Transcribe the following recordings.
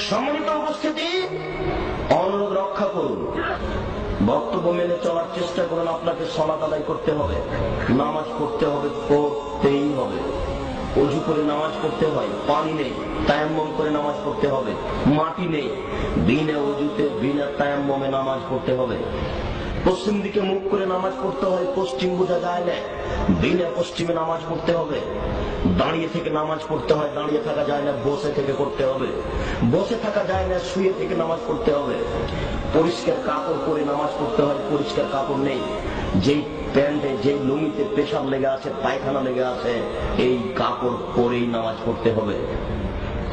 সম্মানিত উপস্থিতি, অনুরোধ রক্ষা করুন, বক্তব্য মেনে চলার চেষ্টা করুন। আপনাকে সালাত আদায় করতে হবে, নামাজ পড়তে হবে, পড়তেই হবে। অজু করে নামাজ পড়তে হয়, পানি নেই, তায়াম্মুম করে নামাজ পড়তে হবে। মাটি নেই, বিনা অজুতে বিনা তায়াম্মুমে নামাজ পড়তে হবে। পশ্চিম দিকে মুখ করে নামাজ পড়তে হয়, পশ্চিম বোঝা যায় না, বিনা পশ্চিমে নামাজ পড়তে হবে। দাঁড়িয়ে থেকে নামাজ পড়তে হয়, দাঁড়িয়ে থাকা যায় না, বসে থেকে করতে হবে। বসে থাকা যায় না, শুয়ে থেকে নামাজ পড়তে হবে। পরিষ্কার কাপড় পরে নামাজ পড়তে হয়, পরিষ্কার কাপড় নেই। যেই প্যান্টে যেই লুঙ্গিতে পেশাব লেগে আছে, পায়খানা লেগে আছে, এই কাপড় পরেই নামাজ পড়তে হবে।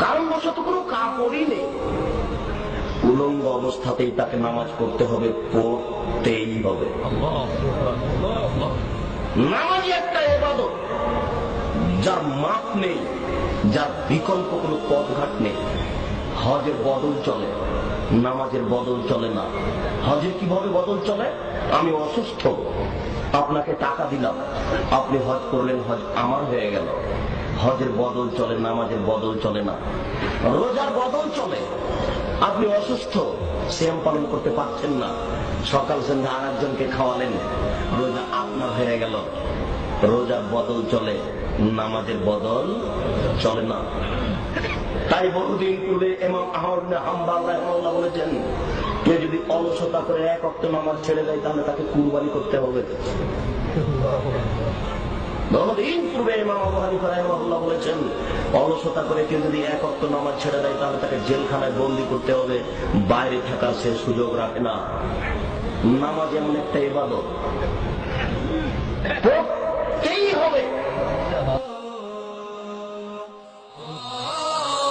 কারণ বশত কোনো কাপড়ই নেই, উলঙ্গ অবস্থাতেই তাকে নামাজ পড়তে হবে, পড়তেই হবে। নামাজই একটা ইবাদত যার মাপ নেই, যার বিকল্প কোনো পথঘাট নেই। হজের বদল চলে, নামাজের বদল চলে না। হজের কিভাবে বদল চলে? আমি অসুস্থ, আপনাকে টাকা দিলাম, আপনি হজ করলেন, হজ আমার হয়ে গেল। হজের বদল চলে, নামাজের বদল চলে না। রোজার বদল চলে, আপনি অসুস্থ, সিয়াম পালন করতে পারছেন না, সকাল সন্ধ্যা আর একজনকে খাওয়ালেন, রোজা আপনার হয়ে গেল। রোজার বদল চলে, নামাজের বদল চলে না। তাই বহুদিন পূর্বে ইমাম আহমদ ইবনে হাম্বল রাহিমাহুল্লাহ বলেছেন, কেউ যদি অলসতা করে এক ওয়াক্ত নামাজ ছেড়ে দেয়, তাহলে তাকে কুরবানি করতে হবে। বহুদিন পূর্বে ইমাম আবু হানিফা রাহিমাহুল্লাহ বলেছেন, অলসতা করে কেউ যদি এক ওয়াক্ত নামাজ ছেড়ে দেয়, তাহলে তাকে জেলখানায় বন্দী করতে হবে, বাইরে থাকার সে সুযোগ রাখে না। নামাজ এমন একটা ইবাদত